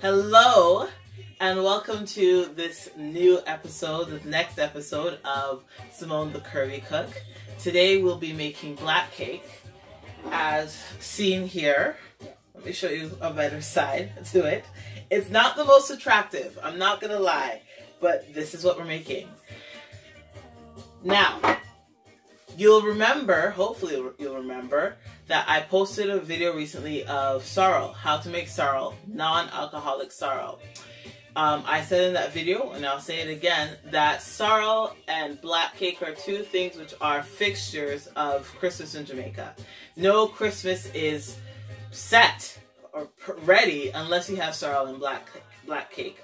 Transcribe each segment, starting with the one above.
Hello, and welcome to this new episode, this next episode of Simone the Curvy Cook. Today we'll be making black cake, as seen here. Let me show you a better side to it. It's not the most attractive, I'm not gonna lie, but this is what we're making. Now, you'll remember, hopefully you'll remember, that I posted a video recently of sorrel, how to make sorrel, non-alcoholic sorrel. I said in that video, and I'll say it again, that sorrel and black cake are two things which are fixtures of Christmas in Jamaica. No Christmas is set or ready unless you have sorrel and black cake.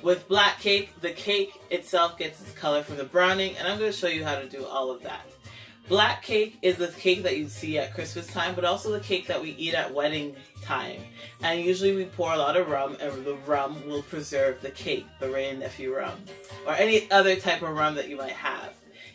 With black cake, the cake itself gets its color from the browning, and I'm going to show you how to do all of that. Black cake is the cake that you see at Christmas time, but also the cake that we eat at wedding time. And usually we pour a lot of rum, and the rum will preserve the cake, the Wray and Nephew rum, or any other type of rum that you might have.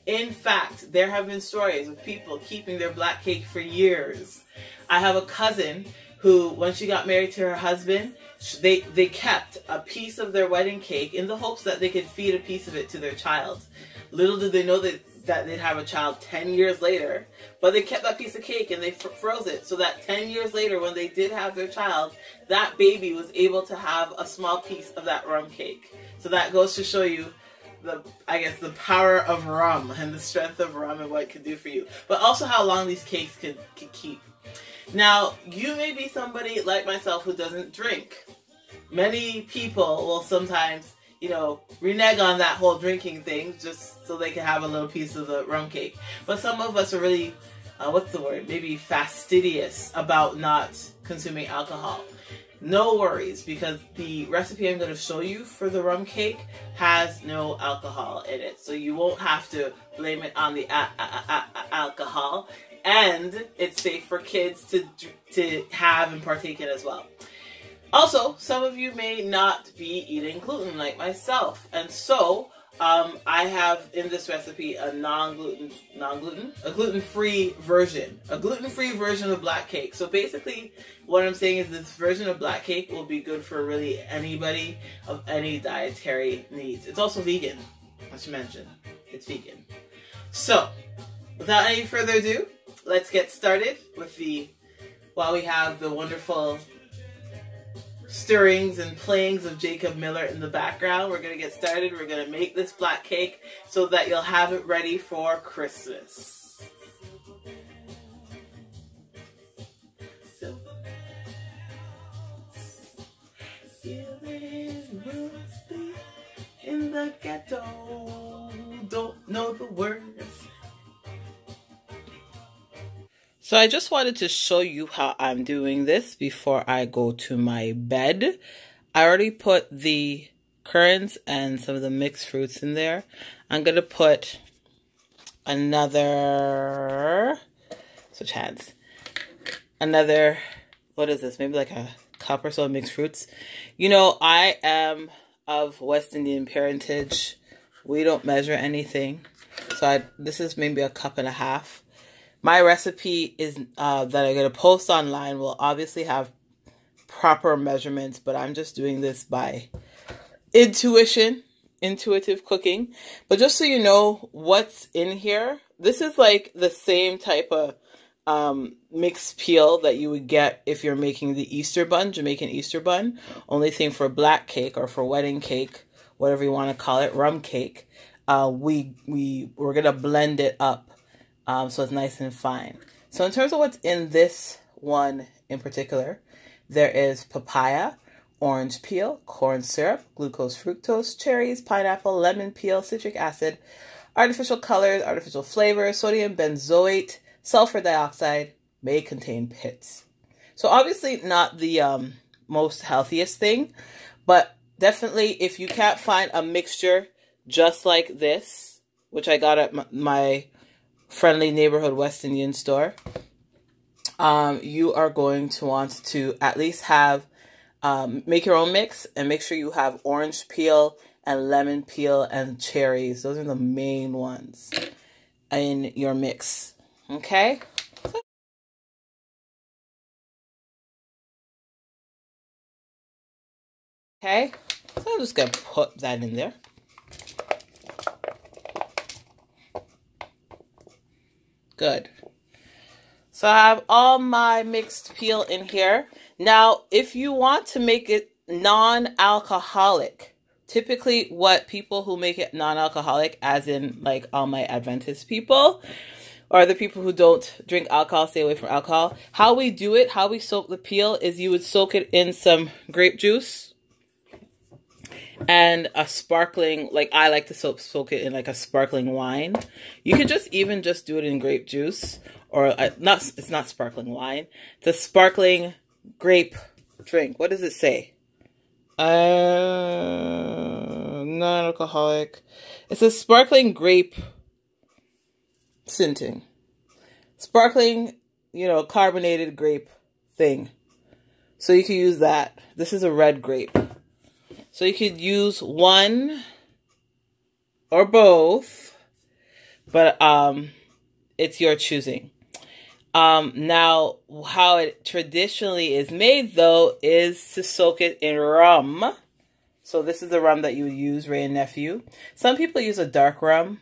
In fact, there have been stories of people keeping their black cake for years. I have a cousin who, when she got married to her husband, they kept a piece of their wedding cake in the hopes that they could feed a piece of it to their child. Little did they know that they'd have a child 10 years later, but they kept that piece of cake and they froze it so that 10 years later, when they did have their child, that baby was able to have a small piece of that rum cake. So that goes to show you the power of rum and the strength of rum and what it can do for you, but also how long these cakes can keep. Now, you may be somebody like myself who doesn't drink. Many people will sometimes, renege on that whole drinking thing just so they can have a little piece of the rum cake. But some of us are really, maybe fastidious about not consuming alcohol. No worries, because the recipe I'm going to show you for the rum cake has no alcohol in it. So you won't have to blame it on the alcohol. And it's safe for kids to have and partake in as well. Also, some of you may not be eating gluten like myself, and so I have in this recipe a gluten-free version of black cake. So basically, what I'm saying is this version of black cake will be good for really anybody of any dietary needs. It's also vegan, I should mention. It's vegan. So, without any further ado, let's get started with while we have the wonderful stirrings and playings of Jacob Miller in the background. We're going to get started. We're going to make this black cake so that you'll have it ready for Christmas. So, in the ghetto, don't know the words. So I just wanted to show you how I'm doing this before I go to my bed. I already put the currants and some of the mixed fruits in there. I'm going to put switch hands. What is this? Maybe like a cup or so of mixed fruits. I am of West Indian parentage. We don't measure anything. So this is maybe a cup and a half. My recipe is that I'm going to post online will obviously have proper measurements, but I'm just doing this by intuitive cooking. But just so you know what's in here, this is like the same type of mixed peel that you would get if you're making the Easter bun, Jamaican Easter bun. Only thing for black cake or for wedding cake, whatever you want to call it, rum cake, we're going to blend it up. So it's nice and fine. So in terms of what's in this one in particular, there is papaya, orange peel, corn syrup, glucose, fructose, cherries, pineapple, lemon peel, citric acid, artificial colors, artificial flavors, sodium benzoate, sulfur dioxide, may contain pits. So obviously not the most healthiest thing, but definitely if you can't find a mixture just like this, which I got at my friendly neighborhood West Indian store, you are going to want to at least have make your own mix and make sure you have orange peel and lemon peel and cherries. Those are the main ones in your mix. Okay? Okay, so I'm just gonna put that in there. Good. So I have all my mixed peel in here. Now, if you want to make it non-alcoholic, typically what people who make it non-alcoholic, as in like all my Adventist people, or the people who don't drink alcohol, stay away from alcohol, how we do it, how we soak the peel is you would soak it in some grape juice and a sparkling, like I like to soak it in like a sparkling wine. You could just even just do it in grape juice, or it's not sparkling wine. It's a sparkling grape drink. What does it say? Non-alcoholic. It's a sparkling grape scenting. Sparkling, carbonated grape thing. So you can use that. This is a red grape. So you could use one or both, but it's your choosing. Now, how it traditionally is made, though, is to soak it in rum. So this is the rum that you would use, Wray and Nephew. Some people use a dark rum,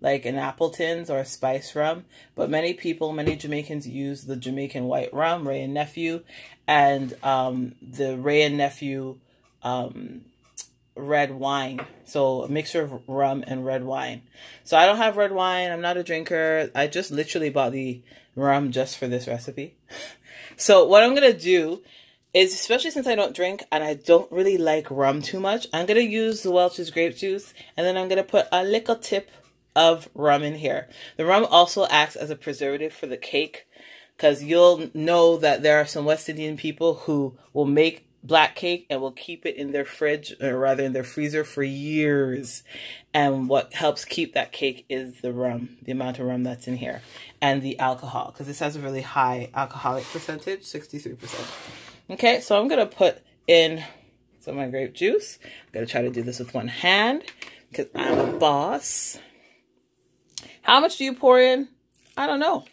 like an Appleton's or a spice rum. But many Jamaicans use the Jamaican white rum, Wray and Nephew, and the Wray and Nephew red wine. So a mixture of rum and red wine. So I don't have red wine. I'm not a drinker. I just literally bought the rum just for this recipe. So what I'm going to do is, especially since I don't drink and I don't really like rum too much, I'm going to use the Welch's grape juice, and then I'm going to put a little tip of rum in here. The rum also acts as a preservative for the cake, because you'll know that there are some West Indian people who will make black cake and will keep it in their fridge, or rather in their freezer, for years. And what helps keep that cake is the rum, the amount of rum that's in here, and the alcohol, because this has a really high alcoholic percentage, 63%. Okay, so I'm going to put in some of my grape juice. I'm going to try to do this with one hand because I'm a boss. How much do you pour in? I don't know.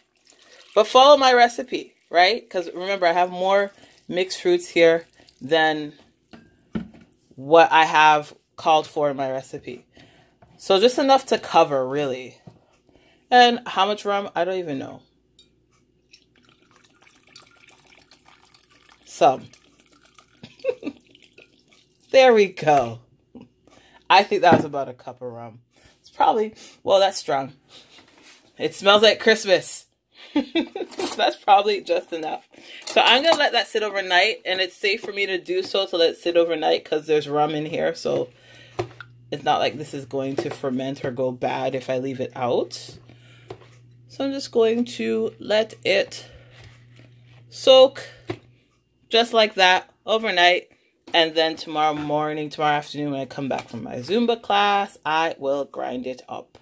But follow my recipe, right? Because remember, I have more mixed fruits here than what I have called for in my recipe. So just enough to cover, really. And how much rum? I don't even know. Some. There we go. I think that was about a cup of rum. It's probably, well, that's strong. It smells like Christmas. That's probably just enough. So I'm going to let that sit overnight, and it's safe for me to do so, to let it sit overnight, because there's rum in here. So it's not like this is going to ferment or go bad if I leave it out. So I'm just going to let it soak just like that overnight. And then tomorrow afternoon, when I come back from my Zumba class, I will grind it up.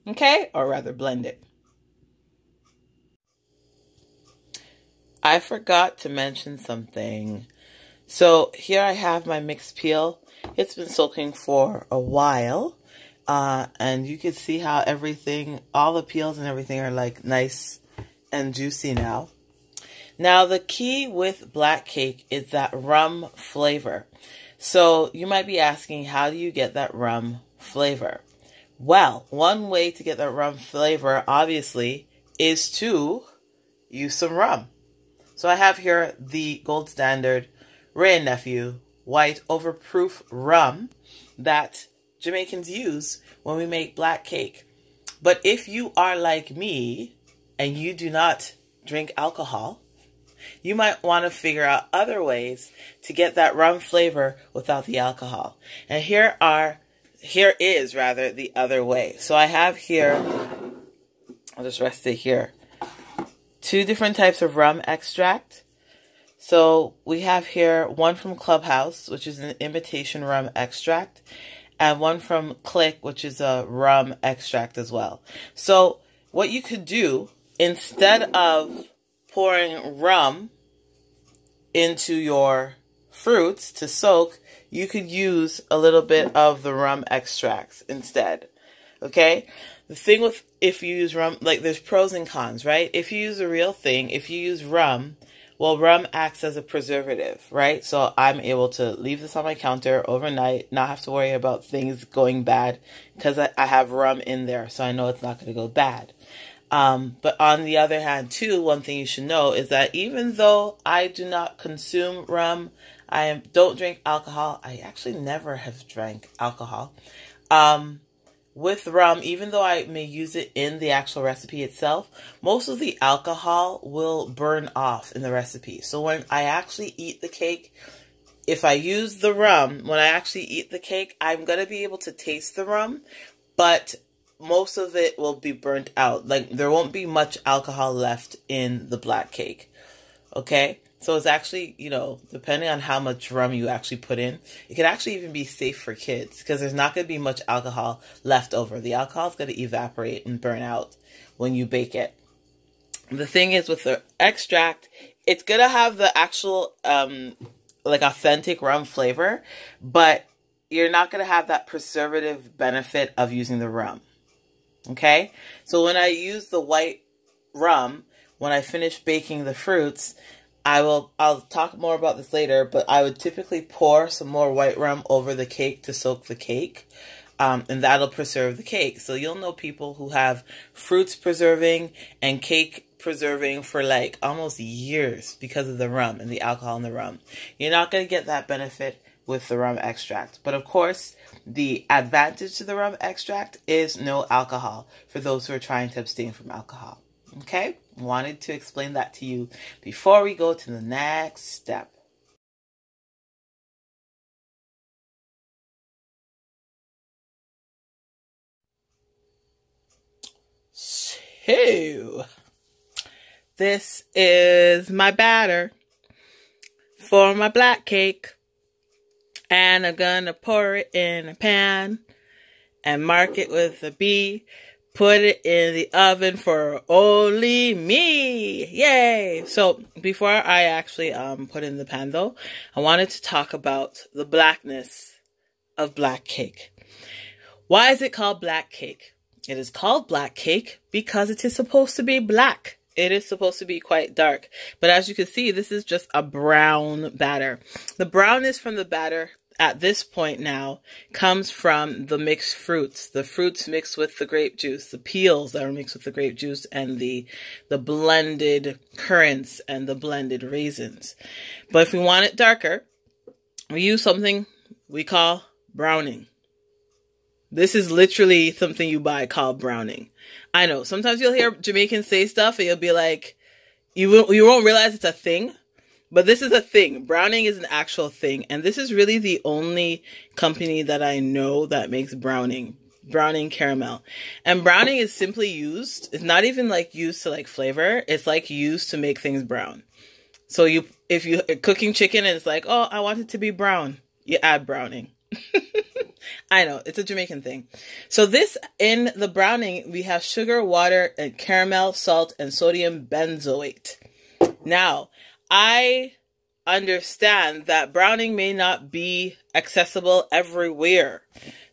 Okay? Or rather blend it. I forgot to mention something. So here I have my mixed peel. It's been soaking for a while. And you can see how everything, all the peels and everything are like nice and juicy now. Now the key with black cake is that rum flavor. So you might be asking, how do you get that rum flavor? Well, one way to get that rum flavor, obviously, is to use some rum. So I have here the gold standard Wray and Nephew white overproof rum that Jamaicans use when we make black cake. But if you are like me and you do not drink alcohol, you might want to figure out other ways to get that rum flavor without the alcohol. And here is the other way. So I have here, I'll just rest it here, 2 different types of rum extract. So we have here one from Clubhouse, which is an imitation rum extract, and one from Click, which is a rum extract as well. So what you could do, instead of pouring rum into your fruits to soak, you could use a little bit of the rum extracts instead. Okay? The thing with, if you use rum, like there's pros and cons, right? If you use the real thing, if you use rum, Well, rum acts as a preservative, right? So I'm able to leave this on my counter overnight, not have to worry about things going bad because I have rum in there, so I know it's not going to go bad. But on the other hand, too, one thing you should know is that even though I do not consume rum, don't drink alcohol. I actually never have drank alcohol. With rum, even though I may use it in the actual recipe itself, most of the alcohol will burn off in the recipe. So when I actually eat the cake, if I use the rum, when I actually eat the cake, I'm going to be able to taste the rum, but most of it will be burnt out. Like, there won't be much alcohol left in the black cake. Okay? So it's actually, you know, depending on how much rum you actually put in, it could actually even be safe for kids because there's not going to be much alcohol left over. The alcohol is going to evaporate and burn out when you bake it. The thing is with the extract, it's going to have the actual, like authentic rum flavor, but you're not going to have that preservative benefit of using the rum. Okay? So when I use the white rum, when I finish baking the fruits, I'll talk more about this later, but I would typically pour some more white rum over the cake to soak the cake, and that'll preserve the cake. So you'll know people who have fruits preserving and cake preserving for like almost years because of the rum and the alcohol in the rum. You're not going to get that benefit with the rum extract. But of course, the advantage to the rum extract is no alcohol for those who are trying to abstain from alcohol. Okay? Wanted to explain that to you before we go to the next step. So, this is my batter for my black cake. And I'm gonna pour it in a pan and mark it with a B. Put it in the oven for only me. Yay! So before I actually put it in the pan though, I wanted to talk about the blackness of black cake. Why is it called black cake? It is called black cake because it is supposed to be black. It is supposed to be quite dark. But as you can see, this is just a brown batter. The brownness from the batter at this point now comes from the mixed fruits. The fruits mixed with the grape juice, the peels that are mixed with the grape juice, and the blended currants and the blended raisins. But if we want it darker, we use something we call browning. This is literally something you buy called browning. I know, sometimes you'll hear Jamaicans say stuff and you'll be like, you won't realize it's a thing. But this is a thing. Browning is an actual thing. And this is really the only company that I know that makes browning caramel. And browning is simply used. It's not even like used to like flavor. It's like used to make things brown. So if you're cooking chicken and it's like, oh, I want it to be brown, you add browning. I know, it's a Jamaican thing. So in the browning, we have sugar, water, and caramel, salt, and sodium benzoate. Now, I understand that browning may not be accessible everywhere.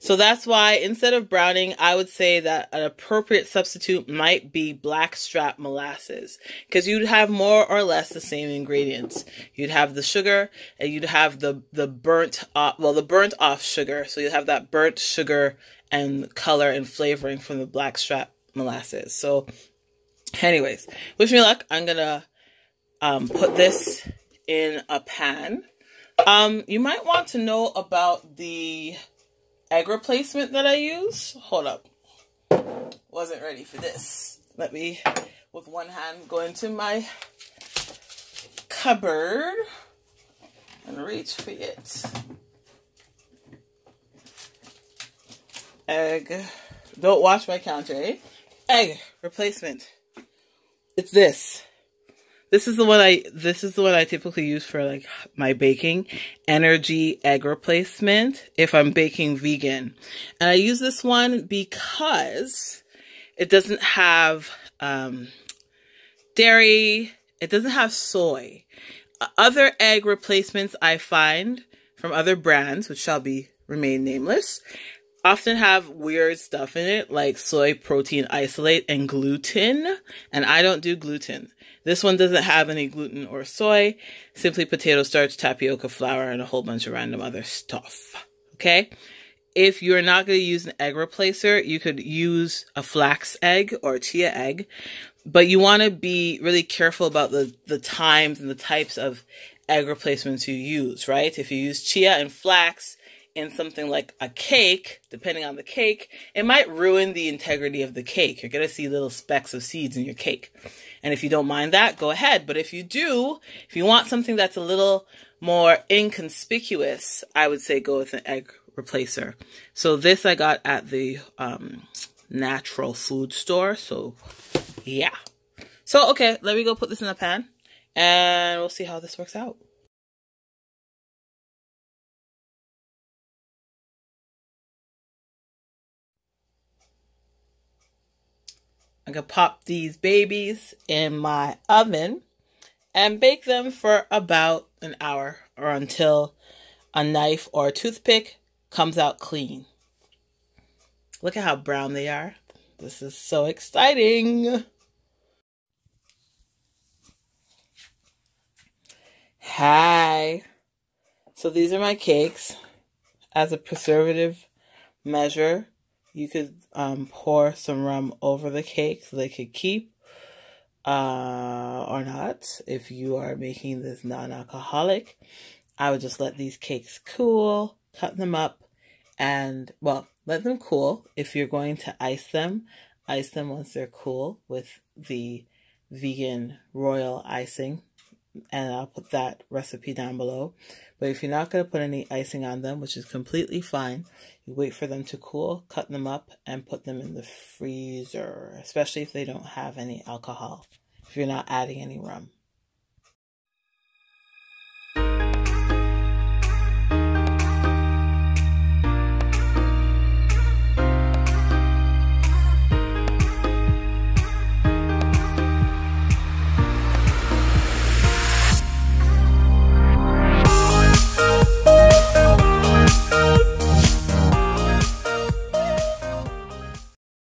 So that's why instead of browning, I would say that an appropriate substitute might be blackstrap molasses, because you'd have more or less the same ingredients. You'd have the sugar and you'd have the burnt off sugar. So you'd have that burnt sugar and color and flavoring from the blackstrap molasses. So anyways, wish me luck. I'm going to put this in a pan. You might want to know about the egg replacement that I use. Hold up. Wasn't ready for this. Let me, with one hand, go into my cupboard and reach for it. Egg. Don't watch my counter, eh? Egg replacement. It's this. This is the one I typically use for like my baking. Energy egg replacement if I'm baking vegan. And I use this one because it doesn't have dairy. It doesn't have soy. Other egg replacements I find from other brands, which shall remain nameless, often have weird stuff in it like soy protein isolate and gluten. And I don't do gluten. This one doesn't have any gluten or soy, simply potato starch, tapioca flour, and a whole bunch of random other stuff. Okay? If you're not going to use an egg replacer, you could use a flax egg or a chia egg, but you want to be really careful about the times and the types of egg replacements you use, right? If you use chia and flax in something like a cake, depending on the cake, it might ruin the integrity of the cake. You're going to see little specks of seeds in your cake. And if you don't mind that, go ahead. But if you do, if you want something that's a little more inconspicuous, I would say go with an egg replacer. So this I got at the natural food store. So yeah. So okay, let me go put this in a pan and we'll see how this works out. I'm going to pop these babies in my oven and bake them for about an hour or until a knife or a toothpick comes out clean. Look at how brown they are. This is so exciting. Hi. So these are my cakes. As a preservative measure, you could pour some rum over the cake so they could keep or not. If you are making this non-alcoholic, I would just let these cakes cool, cut them up, and, well, let them cool. If you're going to ice them once they're cool with the vegan royal icing. And I'll put that recipe down below. But if you're not going to put any icing on them, which is completely fine, you wait for them to cool, cut them up, and put them in the freezer, especially if they don't have any alcohol, if you're not adding any rum.